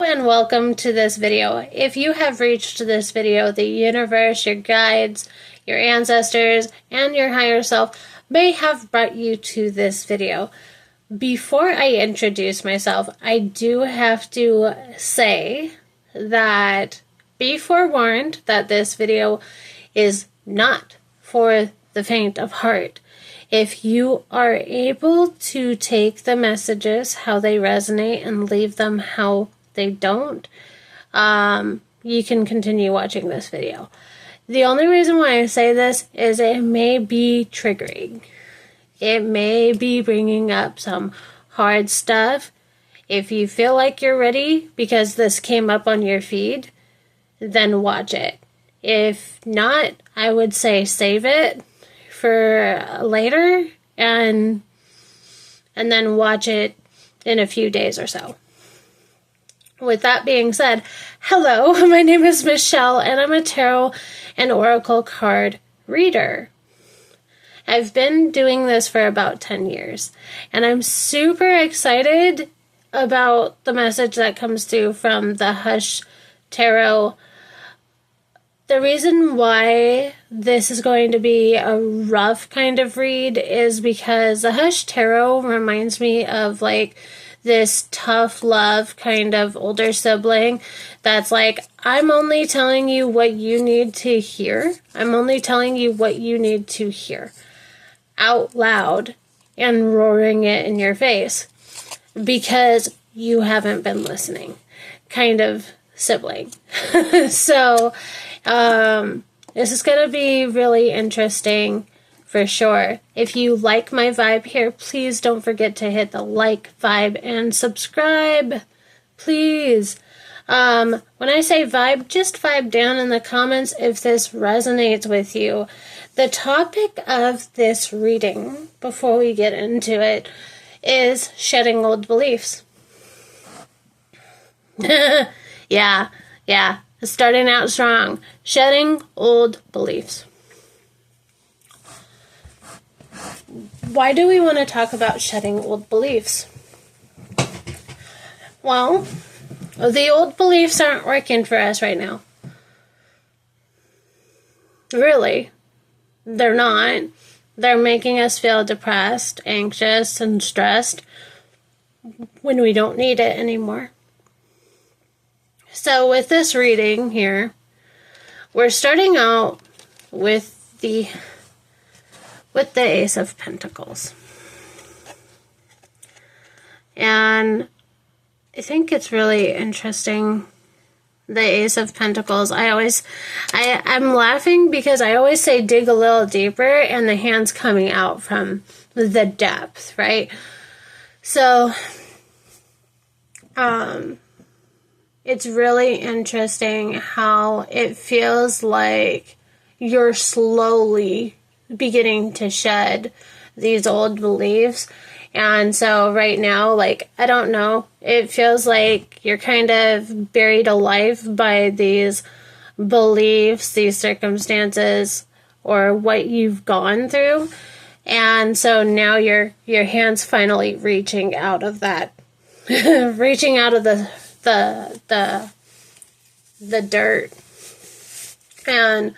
And welcome to this video. If you have reached this video, the universe, your guides, your ancestors, and your higher self may have brought you to this video. Before I introduce myself, I do have to say that be forewarned that this video is not for the faint of heart. If you are able to take the messages how they resonate and leave them how they don't, you can continue watching this video. The only reason why I say this is it may be triggering. It may be bringing up some hard stuff. If you feel like you're ready because this came up on your feed, then watch it. If not, I would say save it for later and then watch it in a few days or so. With that being said, hello, my name is Michelle, and I'm a tarot and oracle card reader. I've been doing this for about 10 years, and I'm super excited about the message that comes through from the Hush Tarot. The reason why this is going to be a rough kind of read is because the Hush Tarot reminds me of like this tough love kind of older sibling that's like, I'm only telling you what you need to hear. I'm only telling you what you need to hear out loud and roaring it in your face because you haven't been listening kind of sibling. So this is going to be really interesting for sure. If you like my vibe here, please don't forget to hit the like, vibe, and subscribe. Please. When I say vibe, just vibe down in the comments if this resonates with you. The topic of this reading, before we get into it, is shedding old beliefs. Yeah. Starting out strong. Shedding old beliefs. Why do we want to talk about shedding old beliefs? Well, the old beliefs aren't working for us right now. Really. They're not. They're making us feel depressed, anxious, and stressed when we don't need it anymore. So with this reading here, we're starting out with the Ace of Pentacles. And I think it's really interesting, the Ace of Pentacles. I'm laughing because I always say dig a little deeper and the hand's coming out from the depth, right? So, it's really interesting how it feels like you're slowly beginning to shed these old beliefs. And so right now, like, I don't know, it feels like you're kind of buried alive by these beliefs, these circumstances, or what you've gone through. And so now your hand's finally reaching out of that, reaching out of the dirt. And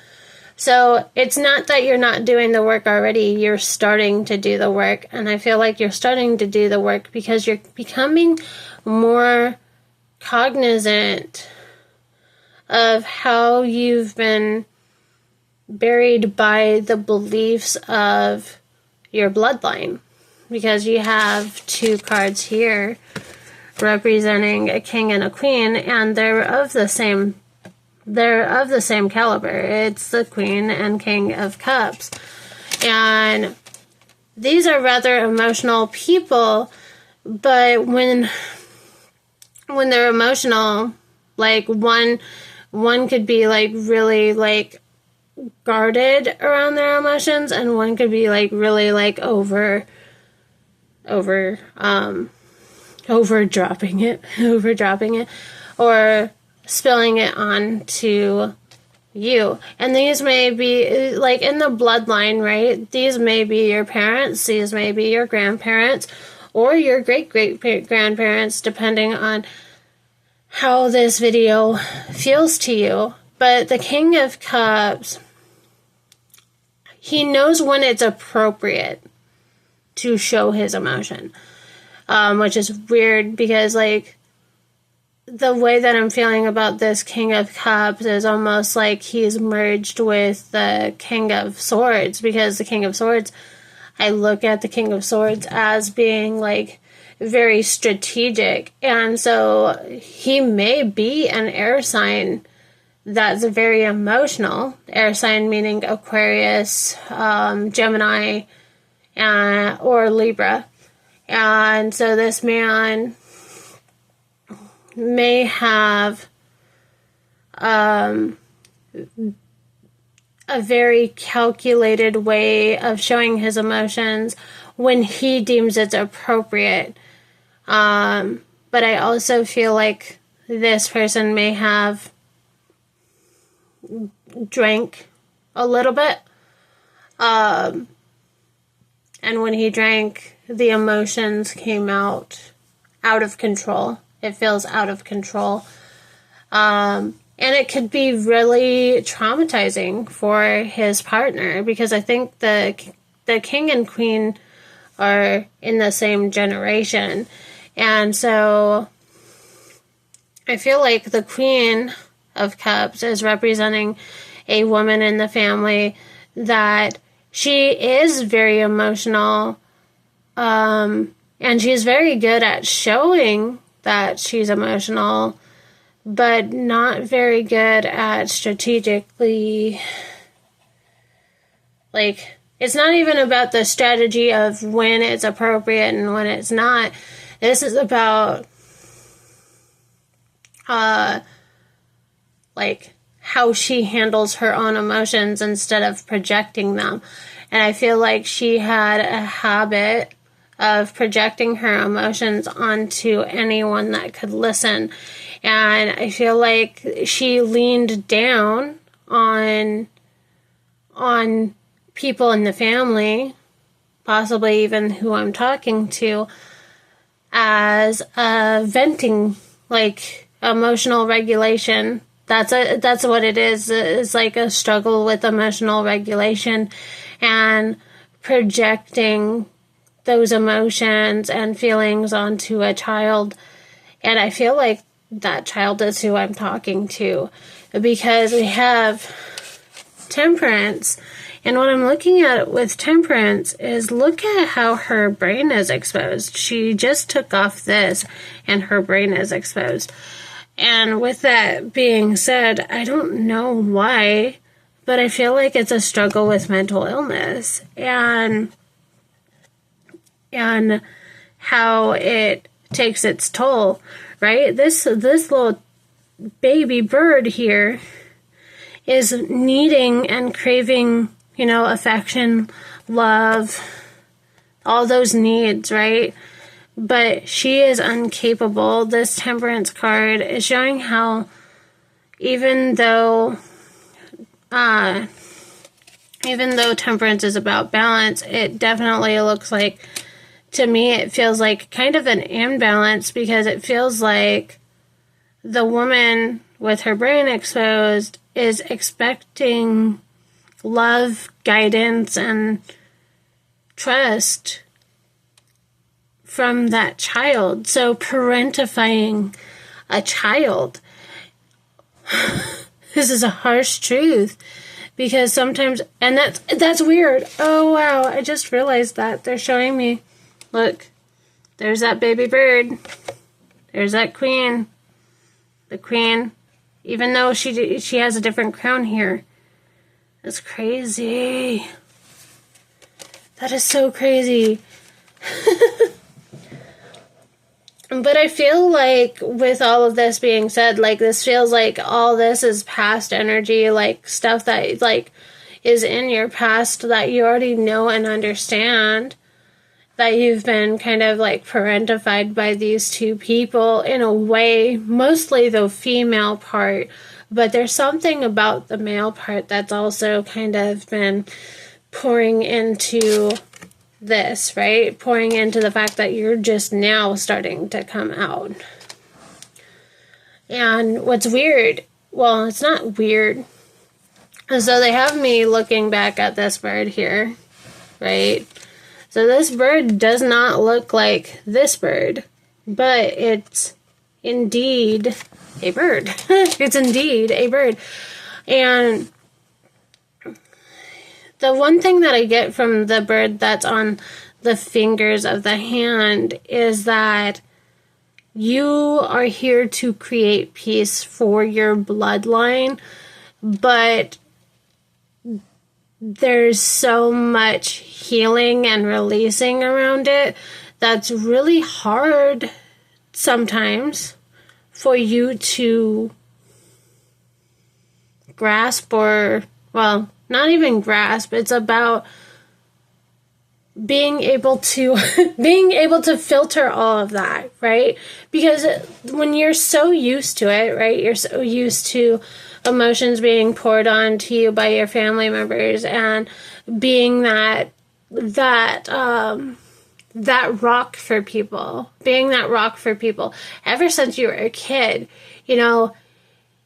so it's not that you're not doing the work already, you're starting to do the work. And I feel like you're starting to do the work because you're becoming more cognizant of how you've been buried by the beliefs of your bloodline. Because you have two cards here representing a king and a queen, and they're of the same caliber. It's the Queen and King of Cups. And these are rather emotional people, but when they're emotional, like one could be like really like guarded around their emotions, and one could be like really like over dropping it, or spilling it onto you. And these may be like in the bloodline, right? These may be your parents, these may be your grandparents, or your great grandparents, depending on how this video feels to you. But the King of Cups, he knows when it's appropriate to show his emotion, which is weird because, like, the way that I'm feeling about this King of Cups is almost like he's merged with the King of Swords, because the King of Swords, I look at the King of Swords as being, like, very strategic. And so he may be an air sign that's very emotional. Air sign meaning Aquarius, Gemini, or Libra. And so this man may have a very calculated way of showing his emotions when he deems it's appropriate. But I also feel like this person may have drank a little bit. And when he drank, the emotions came out of control. It feels out of control. And it could be really traumatizing for his partner, because I think the king and queen are in the same generation. And so I feel like the Queen of Cups is representing a woman in the family that she is very emotional, and she's very good at showing that she's emotional, but not very good at strategically, like, it's not even about the strategy of when it's appropriate and when it's not. This is about, like, how she handles her own emotions instead of projecting them. And I feel like she had a habit of projecting her emotions onto anyone that could listen. And I feel like she leaned down on people in the family, possibly even who I'm talking to, as a venting, like, emotional regulation. That's what it is. It's like a struggle with emotional regulation and projecting those emotions and feelings onto a child. And I feel like that child is who I'm talking to, because we have Temperance. And what I'm looking at with Temperance is, look at how her brain is exposed. She just took off this and her brain is exposed. And with that being said, I don't know why, but I feel like it's a struggle with mental illness and how it takes its toll, right? This little baby bird here is needing and craving, affection, love, all those needs, right? But she is incapable. This Temperance card is showing how even though Temperance is about balance, it definitely looks like, to me, it feels like kind of an imbalance, because it feels like the woman with her brain exposed is expecting love, guidance, and trust from that child. So parentifying a child. This is a harsh truth, because sometimes, and that's weird. Oh wow, I just realized that. They're showing me, look, there's that baby bird. There's that queen. The queen, even though she has a different crown here. That's crazy. That is so crazy. But I feel like, with all of this being said, like, this feels like all this is past energy, like stuff that, like, is in your past that you already know and understand, that you've been kind of like parentified by these two people in a way, mostly the female part, but there's something about the male part that's also kind of been pouring into this, right? Pouring into the fact that you're just now starting to come out. And what's weird, well, it's not weird. So they have me looking back at this bird here, right? So this bird does not look like this bird, but it's indeed a bird. It's indeed a bird. And the one thing that I get from the bird that's on the fingers of the hand is that you are here to create peace for your bloodline, but there's so much healing and releasing around it that's really hard sometimes for you to grasp, or, well, not even grasp. It's about being able to filter all of that, right? Because when you're so used to it, right, you're so used to emotions being poured onto you by your family members and being that rock for people, ever since you were a kid.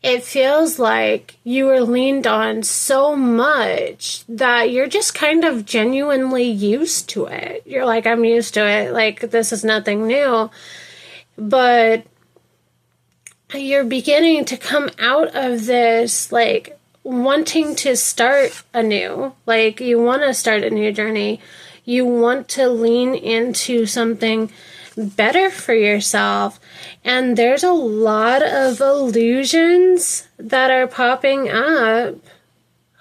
It feels like you were leaned on so much that you're just kind of genuinely used to it. You're like, I'm used to it. Like, this is nothing new. But you're beginning to come out of this, like, wanting to start anew. Like, you want to start a new journey. You want to lean into something better for yourself. And there's a lot of illusions that are popping up.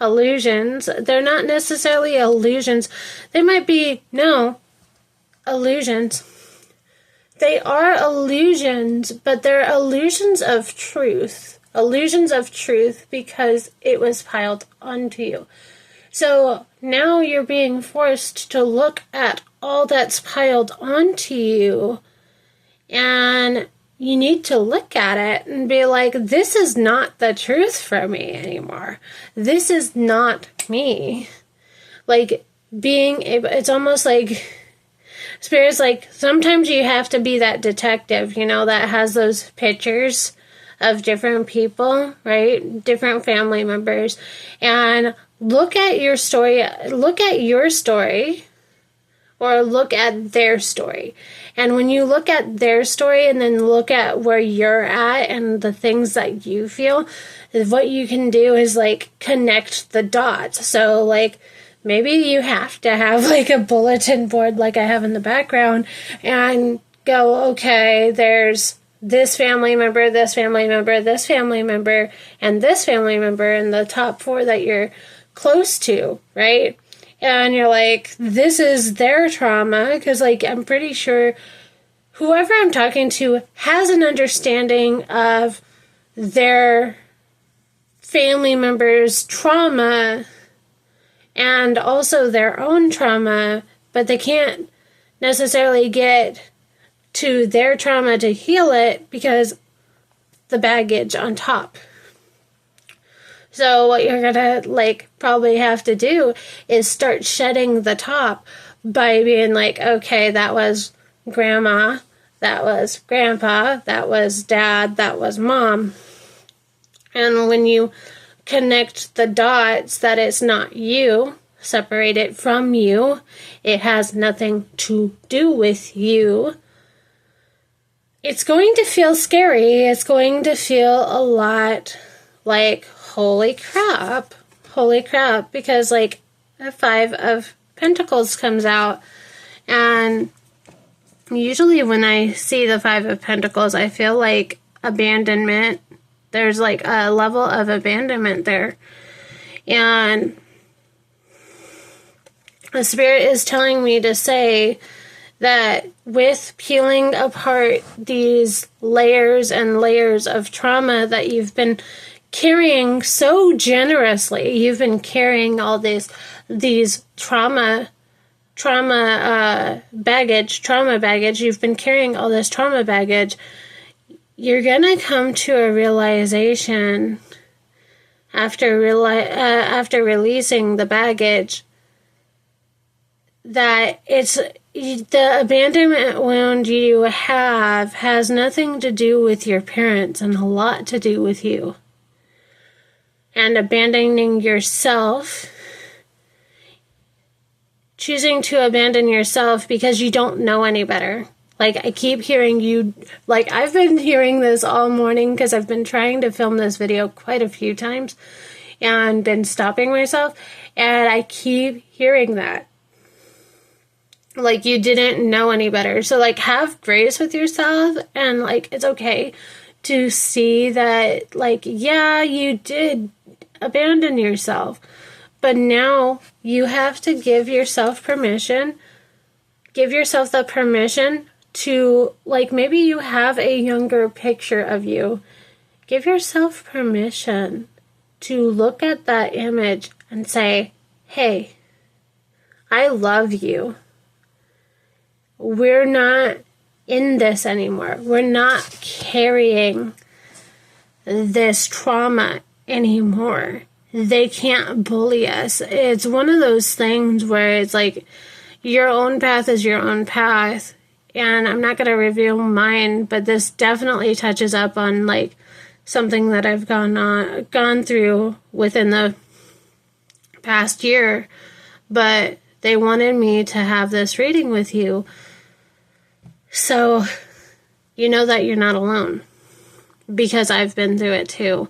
Illusions. They're not necessarily illusions. They might be, illusions. They are illusions, but they're illusions of truth. Illusions of truth because it was piled onto you. So now you're being forced to look at all that's piled onto you, and you need to look at it and be like, this is not the truth for me anymore. This is not me. Like, it's almost like Spirit's like, sometimes you have to be that detective, that has those pictures of different people, right? Different family members. And look at your story, or look at their story. And when you look at their story and then look at where you're at and the things that you feel, what you can do is, like, connect the dots. So, like, maybe you have to have, like, a bulletin board like I have in the background and go, okay, there's this family member, this family member, this family member, and this family member in the top 4 that you're close to, right? And you're like, this is their trauma, because, like, I'm pretty sure whoever I'm talking to has an understanding of their family members' trauma and also their own trauma, but they can't necessarily get to their trauma to heal it because the baggage on top. So what you're gonna, like, probably have to do is start shedding the top by being like, okay, that was grandma, that was grandpa, that was dad, that was mom. And when you connect the dots that it's not you, separate it from you, it has nothing to do with you, it's going to feel scary. It's going to feel a lot like, holy crap, because, like, a 5 of Pentacles comes out, and usually when I see the 5 of Pentacles, I feel like abandonment. There's, like, a level of abandonment there, and the Spirit is telling me to say that with peeling apart these layers and layers of trauma that you've been carrying so generously, you've been carrying all these trauma baggage, you've been carrying all this trauma baggage, you're gonna come to a realization after releasing the baggage that the abandonment wound you have has nothing to do with your parents and a lot to do with you. And abandoning yourself, choosing to abandon yourself because you don't know any better. Like, I keep hearing you, like, I've been hearing this all morning because I've been trying to film this video quite a few times and been stopping myself, and I keep hearing that. Like, you didn't know any better. So, like, have grace with yourself, and, like, it's okay to see that, like, yeah, you did abandon yourself, but now you have to give yourself permission. Give yourself the permission to, like, maybe you have a younger picture of you. Give yourself permission to look at that image and say, hey, I love you. We're not in this anymore. We're not carrying this trauma anymore. They can't bully us. It's one of those things where it's like your own path is your own path. And I'm not going to reveal mine, but this definitely touches up on like something that I've gone through within the past year. But they wanted me to have this reading with you, so you know that you're not alone, because I've been through it too.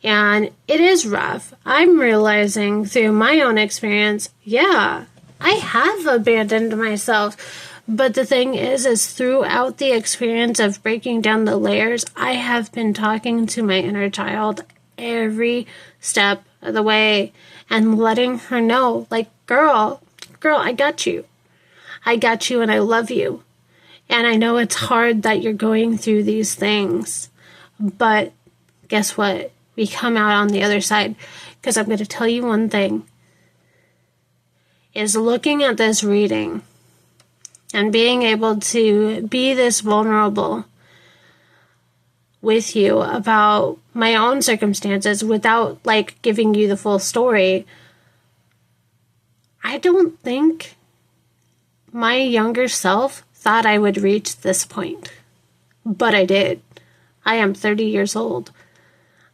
And it is rough. I'm realizing through my own experience, yeah, I have abandoned myself. But the thing is throughout the experience of breaking down the layers, I have been talking to my inner child every step of the way and letting her know, like, girl, I got you. I got you and I love you. And I know it's hard that you're going through these things, but guess what? We come out on the other side, because I'm going to tell you one thing, is looking at this reading and being able to be this vulnerable with you about my own circumstances without, like, giving you the full story. I don't think my younger self thought I would reach this point, but I did. I am 30 years old.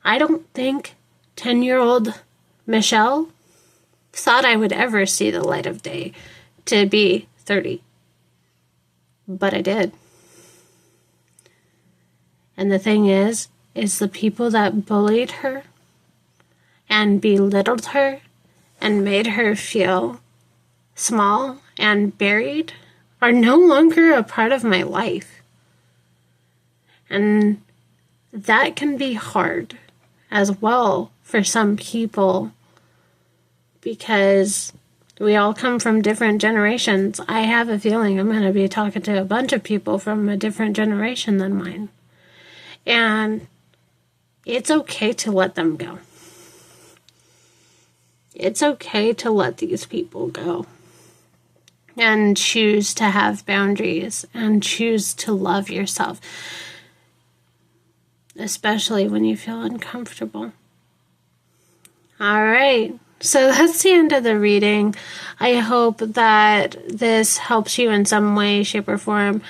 I don't think 10-year-old Michelle thought I would ever see the light of day to be 30. But I did. And the thing is the people that bullied her and belittled her and made her feel small and buried are no longer a part of my life. And that can be hard as well for some people, because we all come from different generations. I have a feeling I'm going to be talking to a bunch of people from a different generation than mine. And it's okay to let them go. It's okay to let these people go. And choose to have boundaries and choose to love yourself. Especially when you feel uncomfortable. All right. So that's the end of the reading. I hope that this helps you in some way, shape, or form.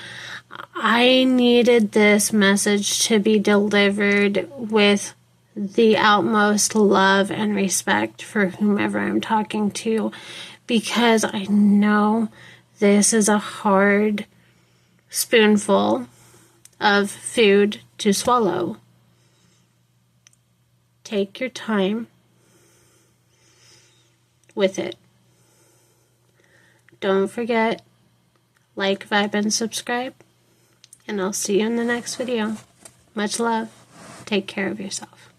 I needed this message to be delivered with the utmost love and respect for whomever I'm talking to, because I know this is a hard spoonful of food to swallow. Take your time with it. Don't forget, like, vibe, and subscribe. And I'll see you in the next video. Much love. Take care of yourself.